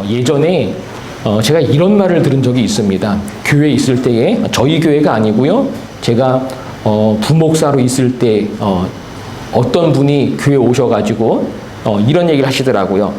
예전에 제가 이런 말을 들은 적이 있습니다. 교회에 있을 때에, 저희 교회가 아니고요. 제가 부목사로 있을 때 어떤 분이 교회에 오셔가지고 이런 얘기를 하시더라고요.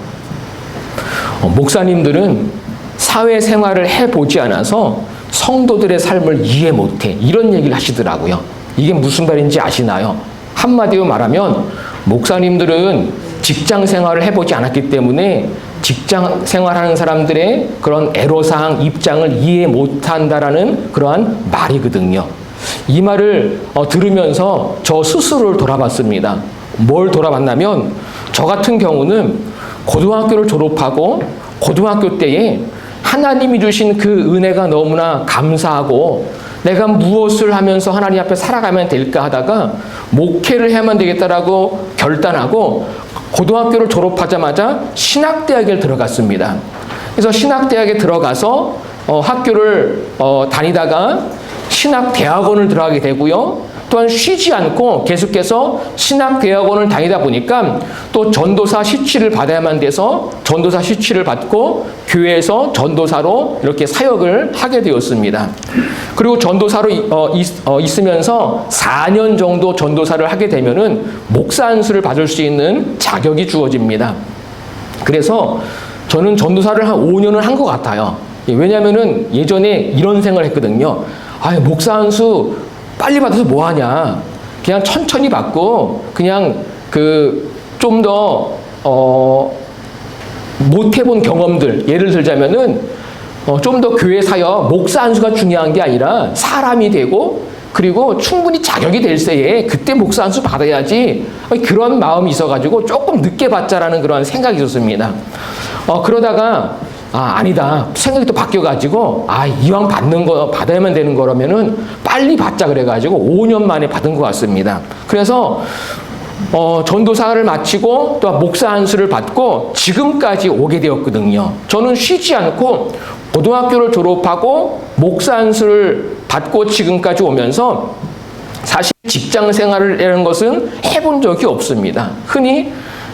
목사님들은 사회생활을 해보지 않아서 성도들의 삶을 이해 못해. 이런 얘기를 하시더라고요. 이게 무슨 말인지 아시나요? 한마디로 말하면 목사님들은 직장 생활을 해보지 않았기 때문에 직장 생활하는 사람들의 그런 애로사항, 입장을 이해 못한다라는 그러한 말이거든요. 이 말을 들으면서 저 스스로를 돌아봤습니다. 뭘 돌아봤냐면 저 같은 경우는 고등학교를 졸업하고 고등학교 때에 하나님이 주신 그 은혜가 너무나 감사하고 내가 무엇을 하면서 하나님 앞에 살아가면 될까 하다가 목회를 해야만 되겠다라고 결단하고 고등학교를 졸업하자마자 신학대학에 들어갔습니다. 그래서 신학대학에 들어가서 학교를 다니다가 신학대학원을 들어가게 되고요. 또한 쉬지 않고 계속해서 신학대학원을 다니다 보니까 또 전도사 시치를 받아야만 돼서 전도사 시치를 받고 교회에서 전도사로 이렇게 사역을 하게 되었습니다. 그리고 전도사로 있으면서 4년 정도 전도사를 하게 되면은 목사 안수를 받을 수 있는 자격이 주어집니다. 그래서 저는 전도사를 한 5년을 한 것 같아요. 왜냐면은 예전에 이런 생각을 했거든요. 목사 안수 빨리 받아서 뭐 하냐. 그냥 천천히 받고 그냥 좀 더 못 해본 경험들, 예를 들자면은 좀 더 교회 사역, 목사 안수가 중요한 게 아니라 사람이 되고 그리고 충분히 자격이 될 때에 그때 목사 안수 받아야지, 그런 마음이 있어가지고 조금 늦게 받자라는 그런 생각이 있었습니다. 그러다가 아니다. 생각이 또 바뀌어가지고, 이왕 받아야만 되는 거라면은 빨리 받자 그래가지고 5년 만에 받은 것 같습니다. 그래서, 전도사를 마치고 또 목사 안수를 받고 지금까지 오게 되었거든요. 저는 쉬지 않고 고등학교를 졸업하고 목사 안수를 받고 지금까지 오면서 사실 직장 생활이라는 것은 해본 적이 없습니다. 흔히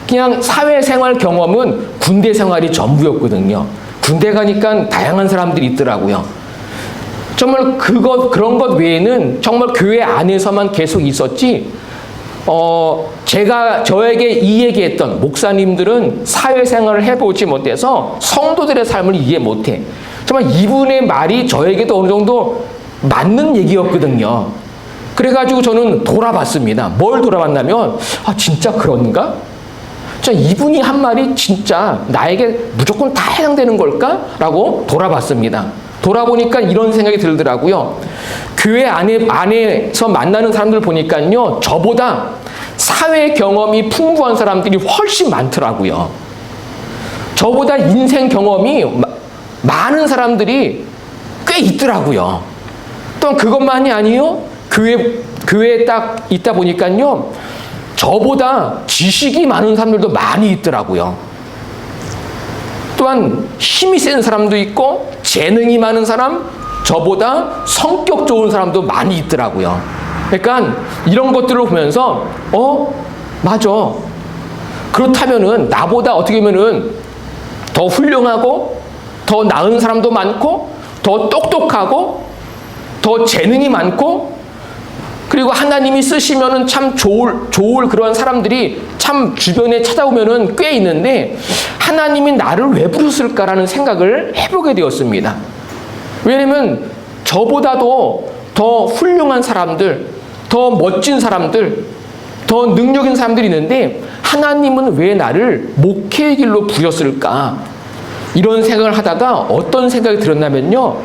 그냥 사회생활 경험은 군대 생활이 전부였거든요. 군대 가니까 다양한 사람들이 있더라고요. 정말 그런 것 외에는 정말 교회 안에서만 계속 있었지, 제가 저에게 이 얘기했던 목사님들은 사회생활을 해보지 못해서 성도들의 삶을 이해 못해. 정말 이분의 말이 저에게도 어느 정도 맞는 얘기였거든요. 그래가지고 저는 돌아봤습니다. 뭘 돌아봤냐면, 진짜 그런가? 이분이 한 말이 진짜 나에게 무조건 다 해당되는 걸까? 라고 돌아봤습니다. 돌아보니까 이런 생각이 들더라고요. 교회 안에서 만나는 사람들 보니까요, 저보다 사회 경험이 풍부한 사람들이 훨씬 많더라고요. 저보다 인생 경험이 많은 사람들이 꽤 있더라고요. 또 그것만이 아니요, 교회에 딱 있다 보니까요, 저보다 지식이 많은 사람들도 많이 있더라고요. 또한 힘이 센 사람도 있고 재능이 많은 사람, 저보다 성격 좋은 사람도 많이 있더라고요. 그러니까 이런 것들을 보면서 맞아. 그렇다면은 나보다 어떻게 보면은 더 훌륭하고 더 나은 사람도 많고 더 똑똑하고 더 재능이 많고 그리고 하나님이 쓰시면은 참 좋을 그런 사람들이 참 주변에 찾아오면은 꽤 있는데 하나님이 나를 왜 부르셨을까라는 생각을 해보게 되었습니다. 왜냐면 저보다도 더 훌륭한 사람들, 더 멋진 사람들, 더 능력 있는 사람들이 있는데 하나님은 왜 나를 목회의 길로 부르셨을까? 이런 생각을 하다가 어떤 생각이 들었냐면요.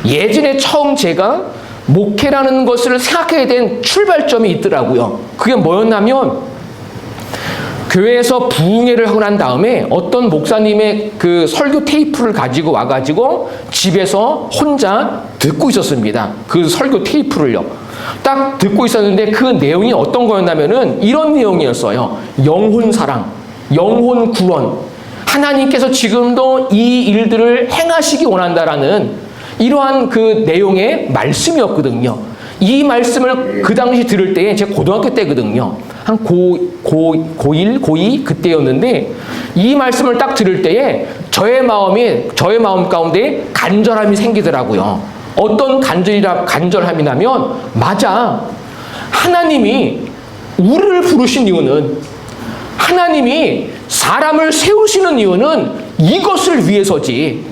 예전에 처음 제가 목회라는 것을 생각하게 된 출발점이 있더라고요. 그게 뭐였냐면 교회에서 부흥회를 하고 난 다음에 어떤 목사님의 그 설교 테이프를 가지고 와가지고 집에서 혼자 듣고 있었습니다. 그 설교 테이프를요. 딱 듣고 있었는데 그 내용이 어떤 거였냐면은 이런 내용이었어요. 영혼 사랑, 영혼 구원. 하나님께서 지금도 이 일들을 행하시기 원한다라는 이러한 그 내용의 말씀이었거든요. 이 말씀을 그 당시 들을 때에 제가 고등학교 때거든요. 한 고1, 고2 그때였는데 이 말씀을 딱 들을 때에 저의 마음 가운데 간절함이 생기더라고요. 어떤 간절함이냐면 맞아. 하나님이 우리를 부르신 이유는, 하나님이 사람을 세우시는 이유는 이것을 위해서지.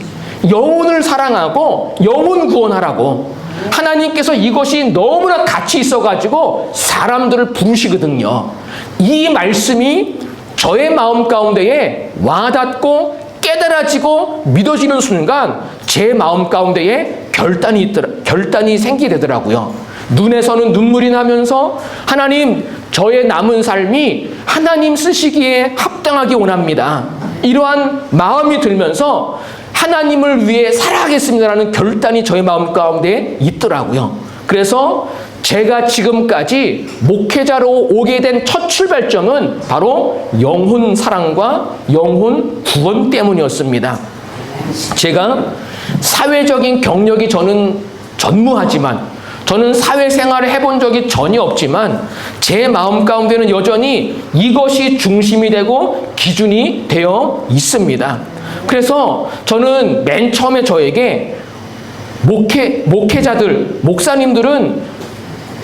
영혼을 사랑하고 영혼 구원하라고. 하나님께서 이것이 너무나 가치 있어가지고 사람들을 부르시거든요. 이 말씀이 저의 마음 가운데에 와닿고 깨달아지고 믿어지는 순간 제 마음 가운데에 결단이 생기더라고요. 눈에서는 눈물이 나면서 하나님, 저의 남은 삶이 하나님 쓰시기에 합당하게 원합니다. 이러한 마음이 들면서 하나님을 위해 살아가겠습니다라는 결단이 저의 마음 가운데 있더라고요. 그래서 제가 지금까지 목회자로 오게 된 첫 출발점은 바로 영혼 사랑과 영혼 구원 때문이었습니다. 제가 사회적인 경력이 저는 전무하지만, 저는 사회생활을 해본 적이 전혀 없지만 제 마음 가운데는 여전히 이것이 중심이 되고 기준이 되어 있습니다. 그래서 저는 맨 처음에 저에게 목회자들, 목사님들은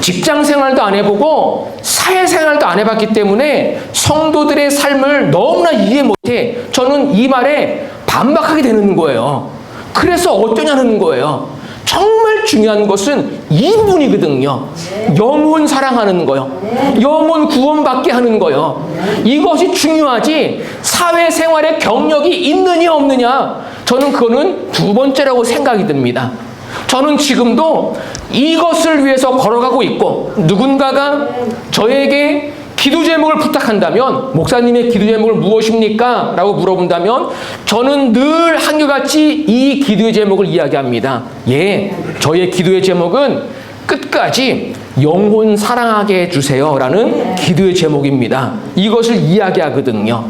직장 생활도 안 해보고 사회생활도 안 해봤기 때문에 성도들의 삶을 너무나 이해 못해 저는 이 말에 반박하게 되는 거예요. 그래서 어떠냐는 거예요. 정말 중요한 것은 이 부분이거든요. 영혼 사랑하는 거요. 영혼 구원받게 하는 거요. 이것이 중요하지 사회생활의 경력이 있느냐 없느냐, 저는 그거는 두 번째라고 생각이 듭니다. 저는 지금도 이것을 위해서 걸어가고 있고, 누군가가 저에게 기도 제목을 부탁한다면, 목사님의 기도 제목을 무엇입니까? 라고 물어본다면 저는 늘 한결같이 이 기도의 제목을 이야기합니다. 예, 저의 기도의 제목은 끝까지 영혼 사랑하게 해주세요 라는 기도의 제목입니다. 이것을 이야기하거든요.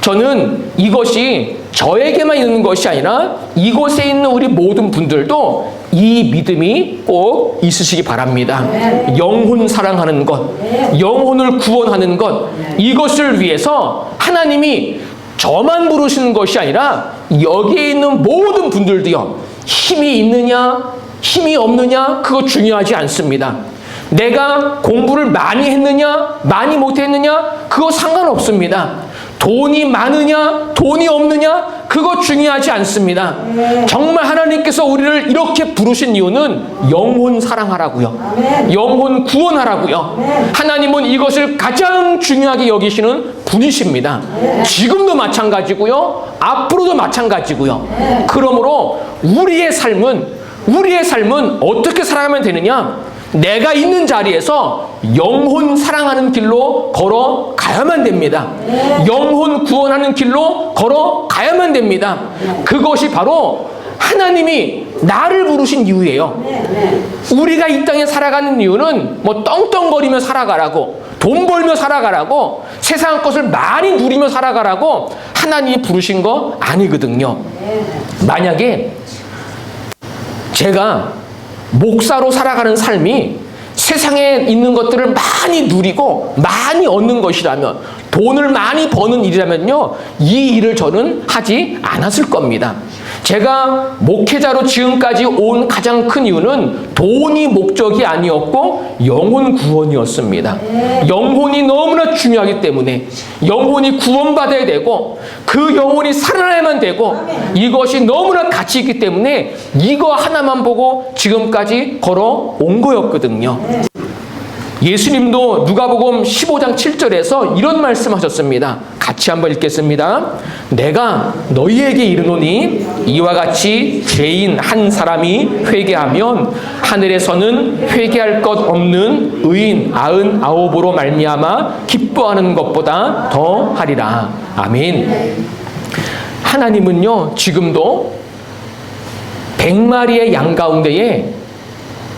저는 이것이 저에게만 있는 것이 아니라 이곳에 있는 우리 모든 분들도 이 믿음이 꼭 있으시기 바랍니다. 영혼 사랑하는 것, 영혼을 구원하는 것, 이것을 위해서 하나님이 저만 부르시는 것이 아니라 여기에 있는 모든 분들도요. 힘이 있느냐, 힘이 없느냐, 그거 중요하지 않습니다. 내가 공부를 많이 했느냐, 많이 못했느냐, 그거 상관없습니다. 돈이 많으냐, 돈이 없느냐, 그거 중요하지 않습니다. 정말 하나님께서 우리를 이렇게 부르신 이유는 영혼 사랑하라고요. 영혼 구원하라고요. 하나님은 이것을 가장 중요하게 여기시는 분이십니다. 지금도 마찬가지고요. 앞으로도 마찬가지고요. 그러므로 우리의 삶은 어떻게 살아가면 되느냐? 내가 있는 자리에서 영혼 사랑하는 길로 걸어가야만 됩니다. 영혼 구원하는 길로 걸어가야만 됩니다. 그것이 바로 하나님이 나를 부르신 이유예요. 우리가 이 땅에 살아가는 이유는 뭐 떵떵거리며 살아가라고, 돈 벌며 살아가라고, 세상 것을 많이 누리며 살아가라고 하나님이 부르신 거 아니거든요. 만약에 제가 목사로 살아가는 삶이 세상에 있는 것들을 많이 누리고 많이 얻는 것이라면, 돈을 많이 버는 일이라면요, 이 일을 저는 하지 않았을 겁니다. 제가 목회자로 지금까지 온 가장 큰 이유는 돈이 목적이 아니었고 영혼 구원이었습니다. 영혼이 너무나 중요하기 때문에 영혼이 구원받아야 되고 그 영혼이 살아나야만 되고 이것이 너무나 가치 있기 때문에 이거 하나만 보고 지금까지 걸어온 거였거든요. 예수님도 누가복음 15장 7절에서 이런 말씀하셨습니다. 같이 한번 읽겠습니다. 내가 너희에게 이르노니 이와 같이 죄인 한 사람이 회개하면 하늘에서는 회개할 것 없는 의인 99으로 말미암아 기뻐하는 것보다 더 하리라. 아멘. 하나님은요, 지금도 100마리의 양 가운데에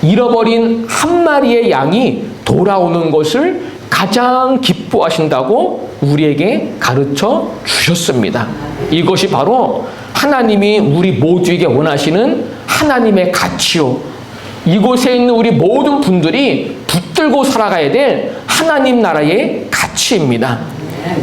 잃어버린 한 마리의 양이 돌아오는 것을 가장 기뻐하신다고 우리에게 가르쳐 주셨습니다. 이것이 바로 하나님이 우리 모두에게 원하시는 하나님의 가치요, 이곳에 있는 우리 모든 분들이 붙들고 살아가야 될 하나님 나라의 가치입니다.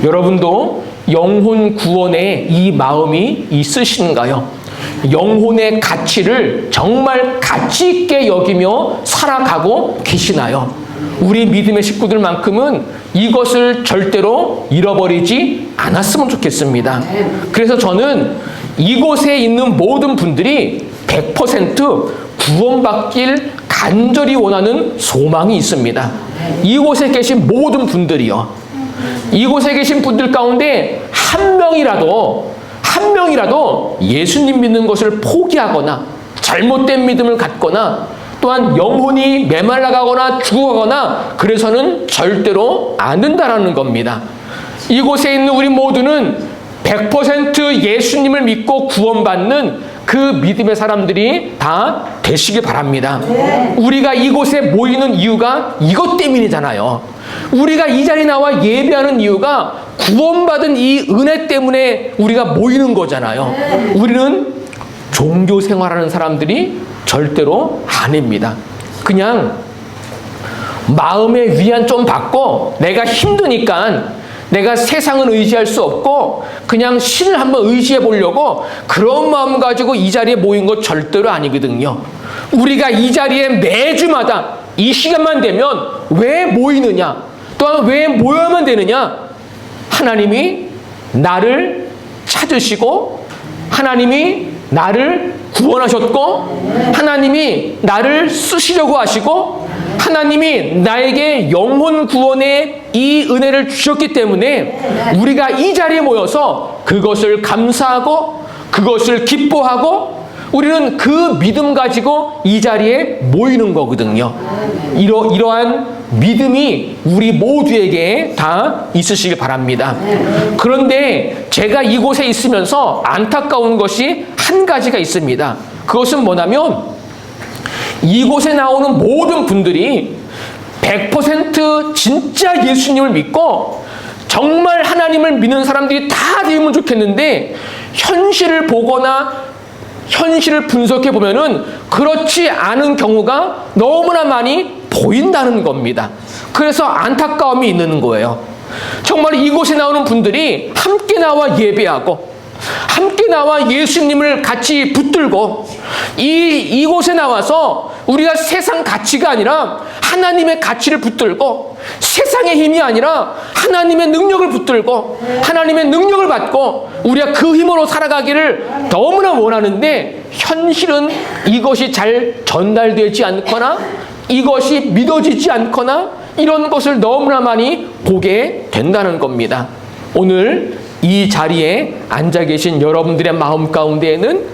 여러분도 영혼 구원에 이 마음이 있으신가요? 영혼의 가치를 정말 가치 있게 여기며 살아가고 계시나요? 우리 믿음의 식구들만큼은 이것을 절대로 잃어버리지 않았으면 좋겠습니다. 그래서 저는 이곳에 있는 모든 분들이 100% 구원받길 간절히 원하는 소망이 있습니다. 이곳에 계신 모든 분들이요. 이곳에 계신 분들 가운데 한 명이라도 예수님 믿는 것을 포기하거나 잘못된 믿음을 갖거나 또한 영혼이 메말라가거나 죽어가거나 그래서는 절대로 안 된다라는 겁니다. 이곳에 있는 우리 모두는 100% 예수님을 믿고 구원받는 그 믿음의 사람들이 다 되시길 바랍니다. 우리가 이곳에 모이는 이유가 이것 때문이잖아요. 우리가 이 자리에 나와 예배하는 이유가 구원받은 이 은혜 때문에 우리가 모이는 거잖아요. 우리는 종교 생활하는 사람들이 절대로 아닙니다. 그냥 마음의 위안 좀 받고 내가 힘드니까 내가 세상은 의지할 수 없고 그냥 신을 한번 의지해 보려고 그런 마음 가지고 이 자리에 모인 것 절대로 아니거든요. 우리가 이 자리에 매주마다 이 시간만 되면 왜 모이느냐? 또한 왜 모여야만 되느냐? 하나님이 나를 찾으시고 하나님이 나를 구원하셨고 하나님이 나를 쓰시려고 하시고 하나님이 나에게 영혼 구원의 이 은혜를 주셨기 때문에 우리가 이 자리에 모여서 그것을 감사하고 그것을 기뻐하고 우리는 그 믿음 가지고 이 자리에 모이는 거거든요. 이러한 믿음이 우리 모두에게 다 있으시길 바랍니다. 그런데 제가 이곳에 있으면서 안타까운 것이 한 가지가 있습니다. 그것은 뭐냐면 이곳에 나오는 모든 분들이 100% 진짜 예수님을 믿고 정말 하나님을 믿는 사람들이 다 되면 좋겠는데 현실을 보거나 현실을 분석해 보면은 그렇지 않은 경우가 너무나 많이 보인다는 겁니다. 그래서 안타까움이 있는 거예요. 정말 이곳에 나오는 분들이 함께 나와 예배하고 함께 나와 예수님을 같이 붙들고 이곳에 나와서 우리가 세상 가치가 아니라 하나님의 가치를 붙들고 세상의 힘이 아니라 하나님의 능력을 붙들고 하나님의 능력을 받고 우리가 그 힘으로 살아가기를 너무나 원하는데 현실은 이것이 잘 전달되지 않거나 이것이 믿어지지 않거나 이런 것을 너무나 많이 보게 된다는 겁니다. 오늘 이 자리에 앉아 계신 여러분들의 마음 가운데에는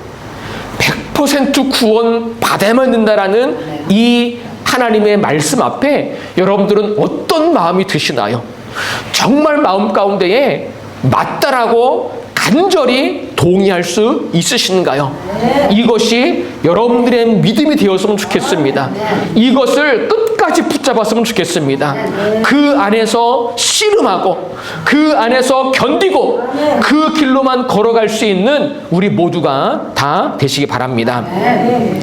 100% 구원 받아야만 된다라는 이 하나님의 말씀 앞에 여러분들은 어떤 마음이 드시나요? 정말 마음 가운데에 맞다라고 간절히 동의할 수 있으신가요? 이것이 여러분들의 믿음이 되었으면 좋겠습니다. 이것을 끝까지 붙잡았으면 좋겠습니다. 그 안에서 씨름하고 그 안에서 견디고 그 길로만 걸어갈 수 있는 우리 모두가 다 되시기 바랍니다.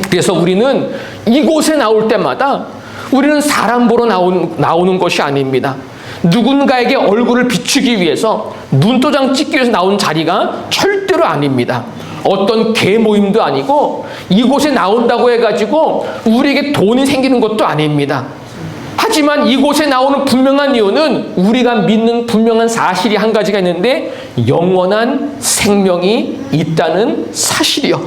그래서 우리는 이곳에 나올 때마다 우리는 사람 보러 나오는 것이 아닙니다. 누군가에게 얼굴을 비추기 위해서 눈도장 찍기 위해서 나온 자리가 절대로 아닙니다. 어떤 계모임도 아니고 이곳에 나온다고 해가지고 우리에게 돈이 생기는 것도 아닙니다. 하지만 이곳에 나오는 분명한 이유는 우리가 믿는 분명한 사실이 한 가지가 있는데 영원한 생명이 있다는 사실이요.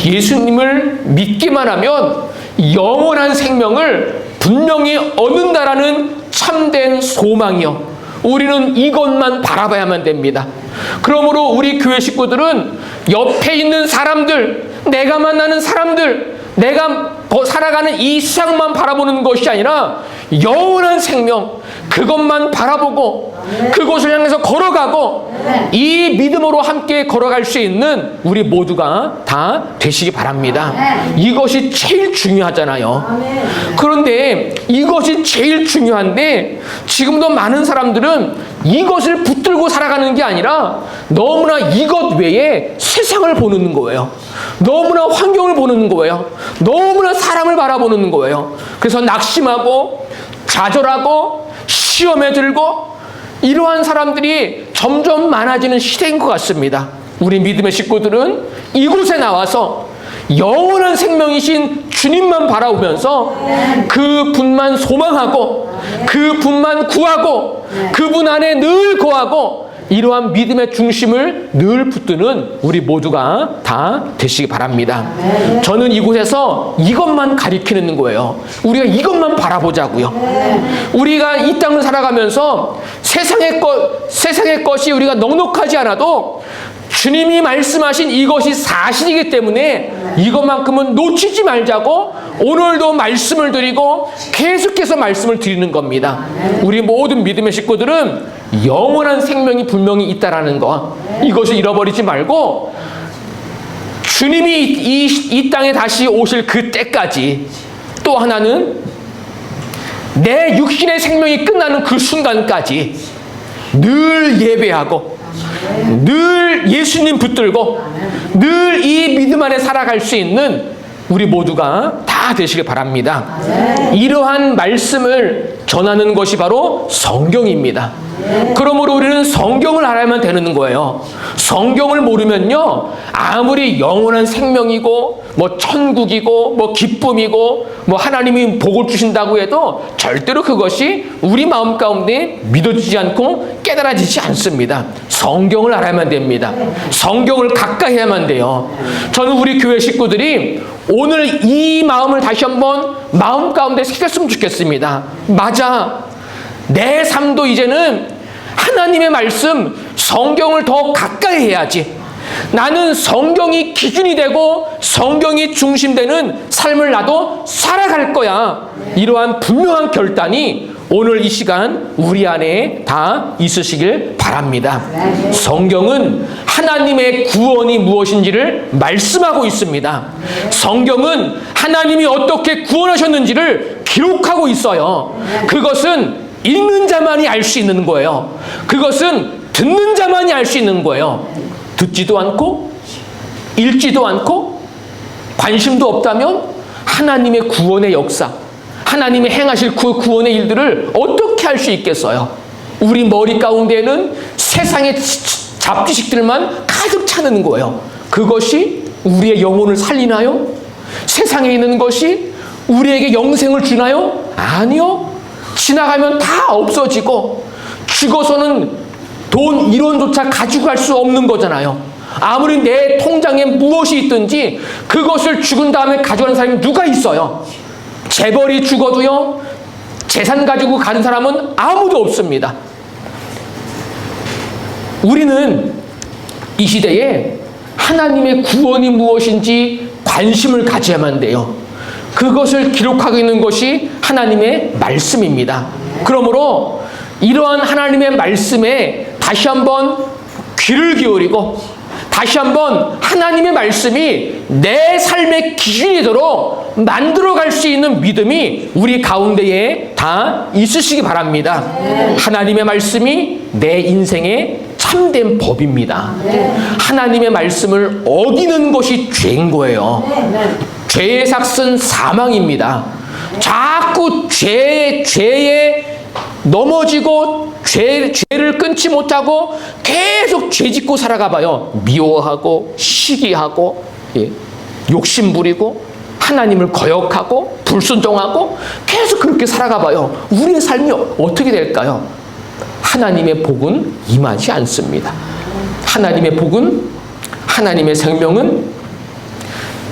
예수님을 믿기만 하면 영원한 생명을 분명히 얻는다라는 참된 소망이요. 우리는 이것만 바라봐야만 됩니다. 그러므로 우리 교회 식구들은 옆에 있는 사람들, 내가 만나는 사람들, 내가 살아가는 이 세상만 바라보는 것이 아니라 영원한 생명, 그것만 바라보고 그곳을 향해서 걸어가고 이 믿음으로 함께 걸어갈 수 있는 우리 모두가 다 되시기 바랍니다. 이것이 제일 중요하잖아요. 그런데 이것이 제일 중요한데 지금도 많은 사람들은 이것을 붙들고 살아가는 게 아니라 너무나 이것 외에 세상을 보는 거예요. 너무나 환경을 보는 거예요. 너무나 사람을 바라보는 거예요. 그래서 낙심하고 좌절하고 시험에 들고 이러한 사람들이 점점 많아지는 시대인 것 같습니다. 우리 믿음의 식구들은 이곳에 나와서 영원한 생명이신 주님만 바라보면서 그분만 소망하고 그분만 구하고 그분 안에 늘 거하고 이러한 믿음의 중심을 늘 붙드는 우리 모두가 다 되시기 바랍니다. 저는 이곳에서 이것만 가리키는 거예요. 우리가 이것만 바라보자고요. 우리가 이 땅을 살아가면서 세상의 것이 우리가 넉넉하지 않아도 주님이 말씀하신 이것이 사실이기 때문에 이것만큼은 놓치지 말자고 오늘도 말씀을 드리고 계속해서 말씀을 드리는 겁니다. 우리 모든 믿음의 식구들은 영원한 생명이 분명히 있다라는 거, 이것을 잃어버리지 말고 주님이 이 땅에 다시 오실 그때까지, 또 하나는 내 육신의 생명이 끝나는 그 순간까지 늘 예배하고 늘 예수님 붙들고 늘 이 믿음 안에 살아갈 수 있는 우리 모두가 다 되시길 바랍니다. 이러한 말씀을 전하는 것이 바로 성경입니다. 그러므로 우리는 성경을 알아야만 되는 거예요. 성경을 모르면요, 아무리 영원한 생명이고 뭐 천국이고 뭐 기쁨이고 뭐 하나님이 복을 주신다고 해도 절대로 그것이 우리 마음 가운데 믿어지지 않고 깨달아지지 않습니다. 성경을 알아야만 됩니다. 성경을 가까이 해야만 돼요. 저는 우리 교회 식구들이 오늘 이 마음을 다시 한번 마음 가운데 새겼으면 좋겠습니다. 맞아, 내 삶도 이제는 하나님의 말씀, 성경을 더 가까이 해야지. 나는 성경이 기준이 되고 성경이 중심되는 삶을 나도 살아갈 거야. 이러한 분명한 결단이 오늘 이 시간 우리 안에 다 있으시길 바랍니다. 성경은 하나님의 구원이 무엇인지를 말씀하고 있습니다. 성경은 하나님이 어떻게 구원하셨는지를 기록하고 있어요. 그것은 읽는 자만이 알 수 있는 거예요. 그것은 듣는 자만이 알 수 있는 거예요. 듣지도 않고 읽지도 않고 관심도 없다면 하나님의 구원의 역사, 하나님의 행하실 그 구원의 일들을 어떻게 할 수 있겠어요? 우리 머리 가운데에는 세상의 잡지식들만 가득 차는 거예요. 그것이 우리의 영혼을 살리나요? 세상에 있는 것이 우리에게 영생을 주나요? 아니요. 지나가면 다 없어지고 죽어서는 돈 1원조차 가지고 갈 수 없는 거잖아요. 아무리 내 통장에 무엇이 있든지 그것을 죽은 다음에 가져가는 사람이 누가 있어요? 재벌이 죽어도요, 재산 가지고 가는 사람은 아무도 없습니다. 우리는 이 시대에 하나님의 구원이 무엇인지 관심을 가져야만 돼요. 그것을 기록하고 있는 것이 하나님의 말씀입니다. 그러므로 이러한 하나님의 말씀에 다시 한번 귀를 기울이고 다시 한번 하나님의 말씀이 내 삶의 기준이 되도록 만들어갈 수 있는 믿음이 우리 가운데에 다 있으시기 바랍니다. 하나님의 말씀이 내 인생의 참된 법입니다. 하나님의 말씀을 어기는 것이 죄인 거예요. 죄의 삭은 사망입니다. 자꾸 죄에 넘어지고 죄를 끊지 못하고 계속 죄 짓고 살아가 봐요. 미워하고 시기하고 욕심 부리고 하나님을 거역하고 불순종하고 계속 그렇게 살아가 봐요. 우리의 삶이 어떻게 될까요? 하나님의 복은 임하지 않습니다. 하나님의 복은, 하나님의 생명은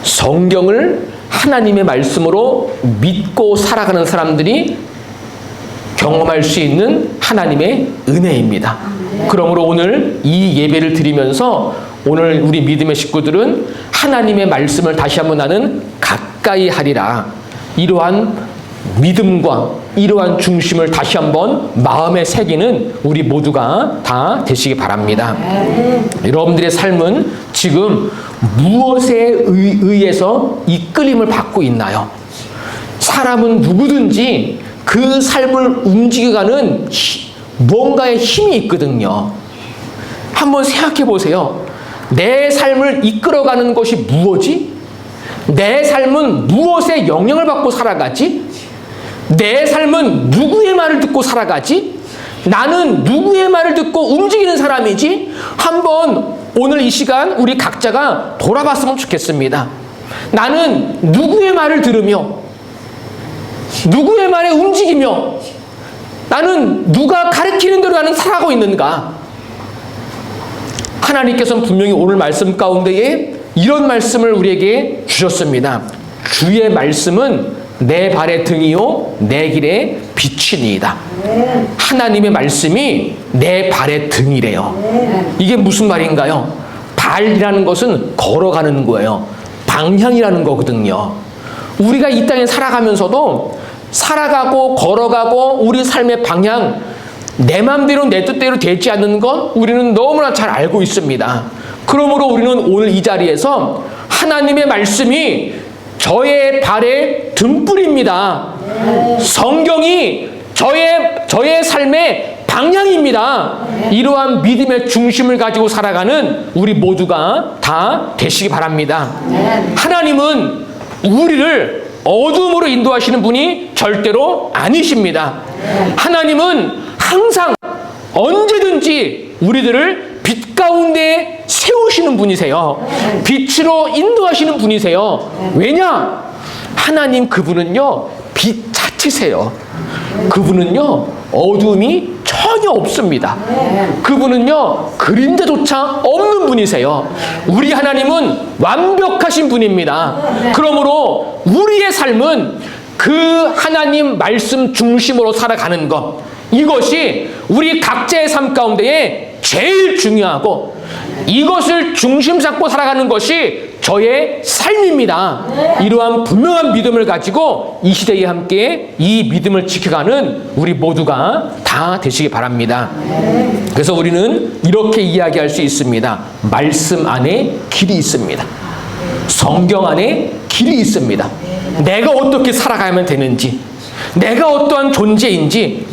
성경을 하나님의 말씀으로 믿고 살아가는 사람들이 경험할 수 있는 하나님의 은혜입니다. 그러므로 오늘 이 예배를 드리면서 오늘 우리 믿음의 식구들은 하나님의 말씀을 다시 한번 나는 가까이 하리라, 이러한 믿음과 이러한 중심을 다시 한번 마음에 새기는 우리 모두가 다 되시기 바랍니다. 여러분들의 삶은 지금 무엇에 의해서 이끌림을 받고 있나요? 사람은 누구든지 그 삶을 움직여가는 뭔가의 힘이 있거든요. 한번 생각해 보세요. 내 삶을 이끌어가는 것이 무엇이? 내 삶은 무엇에 영향을 받고 살아가지? 내 삶은 누구의 말을 듣고 살아가지? 나는 누구의 말을 듣고 움직이는 사람이지? 한번 오늘 이 시간 우리 각자가 돌아봤으면 좋겠습니다. 나는 누구의 말을 들으며 누구의 말에 움직이며 나는 누가 가르치는 대로 나는 살아가고 있는가? 하나님께서는 분명히 오늘 말씀 가운데에 이런 말씀을 우리에게 주셨습니다. 주의 말씀은 내 발의 등이요 내 길의 빛이니이다. 하나님의 말씀이 내 발의 등이래요. 이게 무슨 말인가요? 발이라는 것은 걸어가는 거예요. 방향이라는 거거든요. 우리가 이 땅에 살아가면서도 살아가고 걸어가고 우리 삶의 방향, 내 맘대로 내 뜻대로 되지 않는 건 우리는 너무나 잘 알고 있습니다. 그러므로 우리는 오늘 이 자리에서 하나님의 말씀이 저의 발의 등불입니다. 성경이 저의 삶의 방향입니다. 이러한 믿음의 중심을 가지고 살아가는 우리 모두가 다 되시기 바랍니다. 하나님은 우리를 어둠으로 인도하시는 분이 절대로 아니십니다. 하나님은 항상 언제든지 우리들을 빛 가운데 세우시는 분이세요. 빛으로 인도하시는 분이세요. 왜냐? 하나님 그분은요 빛 자체세요. 그분은요 어둠이 전혀 없습니다. 그분은요 그림자조차 없는 분이세요. 우리 하나님은 완벽하신 분입니다. 그러므로 우리의 삶은 그 하나님 말씀 중심으로 살아가는 것, 이것이 우리 각자의 삶 가운데에 제일 중요하고 이것을 중심 잡고 살아가는 것이 저의 삶입니다. 이러한 분명한 믿음을 가지고 이 시대에 함께 이 믿음을 지켜가는 우리 모두가 다 되시기 바랍니다. 그래서 우리는 이렇게 이야기할 수 있습니다. 말씀 안에 길이 있습니다. 성경 안에 길이 있습니다. 내가 어떻게 살아가면 되는지, 내가 어떠한 존재인지,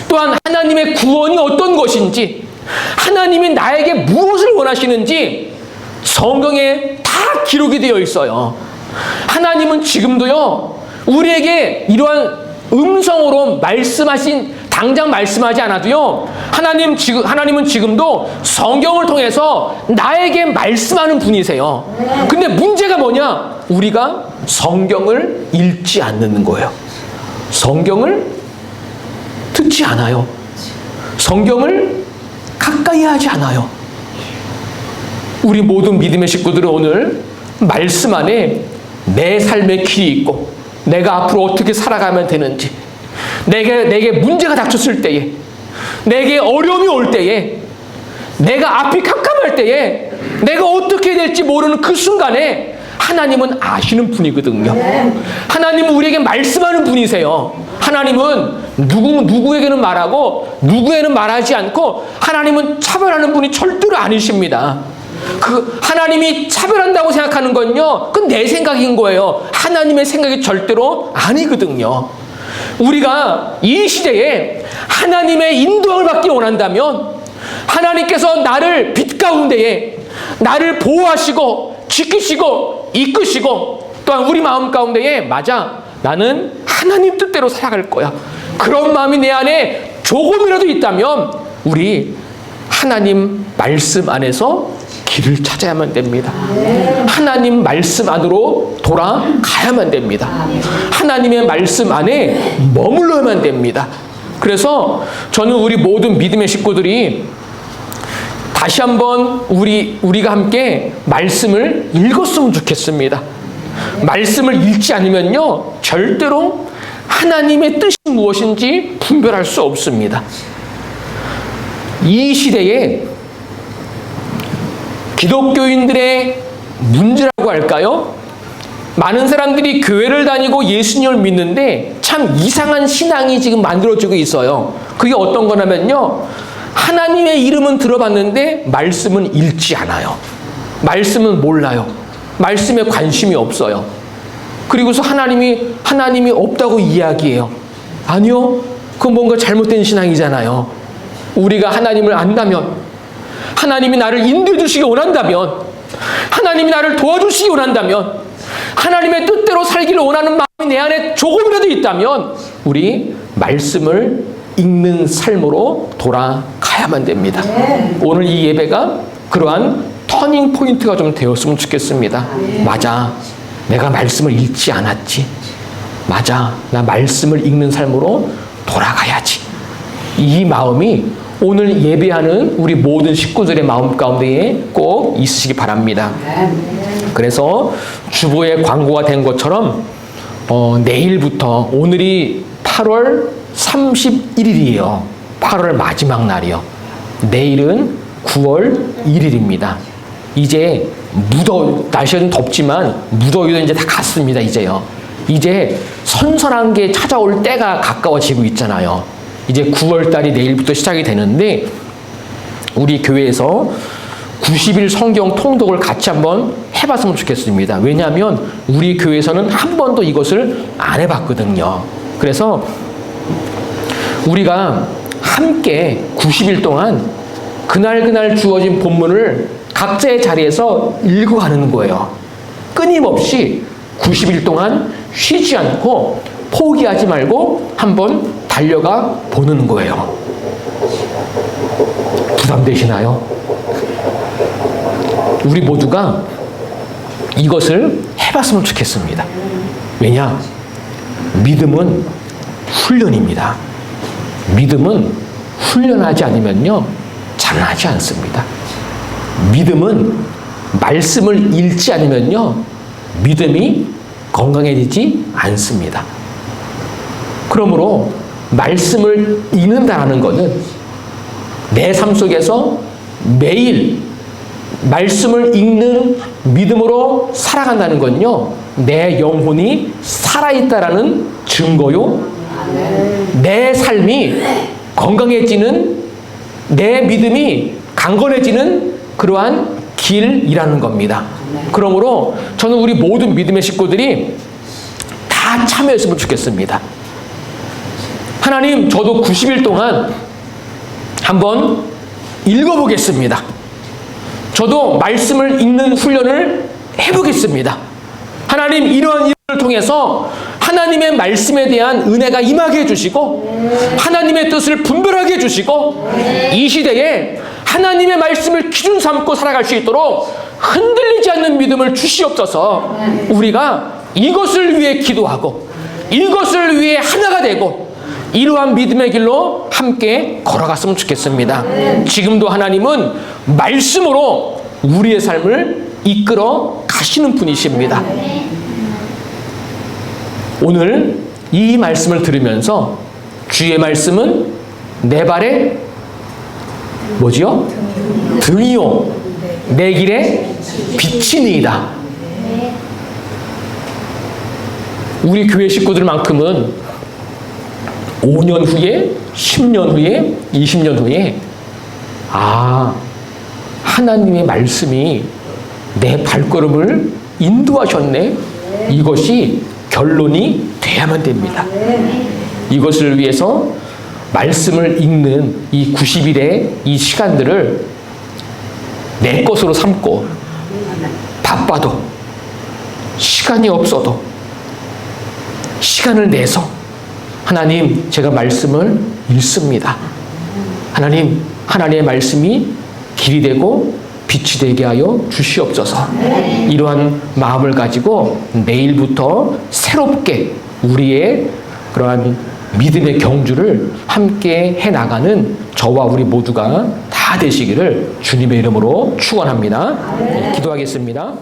또한 하나님의 구원이 어떤 것인지, 하나님이 나에게 무엇을 원하시는지 성경에 다 기록이 되어 있어요. 하나님은 지금도요 우리에게 이러한 음성으로 당장 말씀하지 않아도요 하나님은 지금도 성경을 통해서 나에게 말씀하는 분이세요. 근데 문제가 뭐냐? 우리가 성경을 읽지 않는 거예요. 성경을 듣지 않아요. 성경을 가까이 하지 않아요. 우리 모든 믿음의 식구들은 오늘 말씀 안에 내 삶의 길이 있고 내가 앞으로 어떻게 살아가면 되는지, 내게 문제가 닥쳤을 때에, 내게 어려움이 올 때에, 내가 앞이 캄캄할 때에, 내가 어떻게 될지 모르는 그 순간에 하나님은 아시는 분이거든요. 하나님은 우리에게 말씀하는 분이세요. 하나님은 누구에게는 말하고 누구에게는 말하지 않고 하나님은 차별하는 분이 절대로 아니십니다. 하나님이 차별한다고 생각하는 건요, 그건 내 생각인 거예요. 하나님의 생각이 절대로 아니거든요. 우리가 이 시대에 하나님의 인도함을 받기 원한다면 하나님께서 나를 빛 가운데에 나를 보호하시고 지키시고 이끄시고 또한 우리 마음 가운데에 맞아, 나는 하나님 뜻대로 살아갈 거야, 그런 마음이 내 안에 조금이라도 있다면 우리 하나님 말씀 안에서 길을 찾아야만 됩니다. 하나님 말씀 안으로 돌아가야만 됩니다. 하나님의 말씀 안에 머물러야만 됩니다. 그래서 저는 우리 모든 믿음의 식구들이 다시 한번 우리가 함께 말씀을 읽었으면 좋겠습니다. 말씀을 읽지 않으면요 절대로 하나님의 뜻이 무엇인지 분별할 수 없습니다. 이 시대에 기독교인들의 문제라고 할까요? 많은 사람들이 교회를 다니고 예수님을 믿는데 참 이상한 신앙이 지금 만들어지고 있어요. 그게 어떤 거냐면요, 하나님의 이름은 들어봤는데 말씀은 읽지 않아요. 말씀은 몰라요. 말씀에 관심이 없어요. 그리고서 하나님이 없다고 이야기해요. 아니요, 그건 뭔가 잘못된 신앙이잖아요. 우리가 하나님을 안다면, 하나님이 나를 인도해 주시기 원한다면, 하나님이 나를 도와주시기 원한다면, 하나님의 뜻대로 살기를 원하는 마음이 내 안에 조금이라도 있다면 우리 말씀을 읽는 삶으로 돌아가야만 됩니다. 오늘 이 예배가 그러한 터닝 포인트가 좀 되었으면 좋겠습니다. 맞아, 내가 말씀을 읽지 않았지. 맞아, 나 말씀을 읽는 삶으로 돌아가야지. 이 마음이 오늘 예배하는 우리 모든 식구들의 마음 가운데에 꼭 있으시기 바랍니다. 그래서 주보에 광고가 된 것처럼 내일부터, 오늘이 8월 31일이에요. 8월 마지막 날이요. 내일은 9월 1일입니다. 이제 날씨가 좀 덥지만 무더위도 이제 다 갔습니다. 이제요. 이제 선선한 게 찾아올 때가 가까워지고 있잖아요. 이제 9월 달이 내일부터 시작이 되는데 우리 교회에서 90일 성경 통독을 같이 한번 해봤으면 좋겠습니다. 왜냐하면 우리 교회에서는 한 번도 이것을 안 해봤거든요. 그래서 우리가 함께 90일 동안 그날 주어진 본문을 각자의 자리에서 읽어가는 거예요. 끊임없이 90일 동안 쉬지 않고 포기하지 말고 한번 달려가 보는 거예요. 부담되시나요? 우리 모두가 이것을 해봤으면 좋겠습니다. 왜냐? 믿음은 훈련입니다. 믿음은 훈련하지 않으면요, 자라나지 않습니다. 믿음은 말씀을 읽지 않으면요, 믿음이 건강해지지 않습니다. 그러므로 말씀을 읽는다는 것은 내 삶 속에서 매일 말씀을 읽는 믿음으로 살아간다는 건요, 내 영혼이 살아있다라는 증거요, 내 삶이 건강해지는, 내 믿음이 강건해지는 그러한 길이라는 겁니다. 그러므로 저는 우리 모든 믿음의 식구들이 다 참여했으면 좋겠습니다. 하나님, 저도 90일 동안 한번 읽어보겠습니다. 저도 말씀을 읽는 훈련을 해보겠습니다. 하나님, 이러한 일을 통해서 하나님의 말씀에 대한 은혜가 임하게 해주시고 하나님의 뜻을 분별하게 해주시고 이 시대에 하나님의 말씀을 기준 삼고 살아갈 수 있도록 흔들리지 않는 믿음을 주시옵소서. 우리가 이것을 위해 기도하고 이것을 위해 하나가 되고 이러한 믿음의 길로 함께 걸어갔으면 좋겠습니다. 지금도 하나님은 말씀으로 우리의 삶을 이끌어 가시는 분이십니다. 오늘 이 말씀을 들으면서 주의 말씀은 내 발에 뭐지요? 등이요 내 길에 빛이니이다. 우리 교회 식구들만큼은 5년 후에, 10년 후에, 20년 후에 하나님의 말씀이 내 발걸음을 인도하셨네. 이것이 결론이 돼야만 됩니다. 이것을 위해서 말씀을 읽는 이 90일의 이 시간들을 내 것으로 삼고 바빠도 시간이 없어도 시간을 내서 하나님, 제가 말씀을 읽습니다. 하나님, 하나님의 말씀이 길이 되고 빛이 되게 하여 주시옵소서. 이러한 마음을 가지고 내일부터 새롭게 우리의 그러한 믿음의 경주를 함께 해나가는 저와 우리 모두가 다 되시기를 주님의 이름으로 축원합니다. 기도하겠습니다.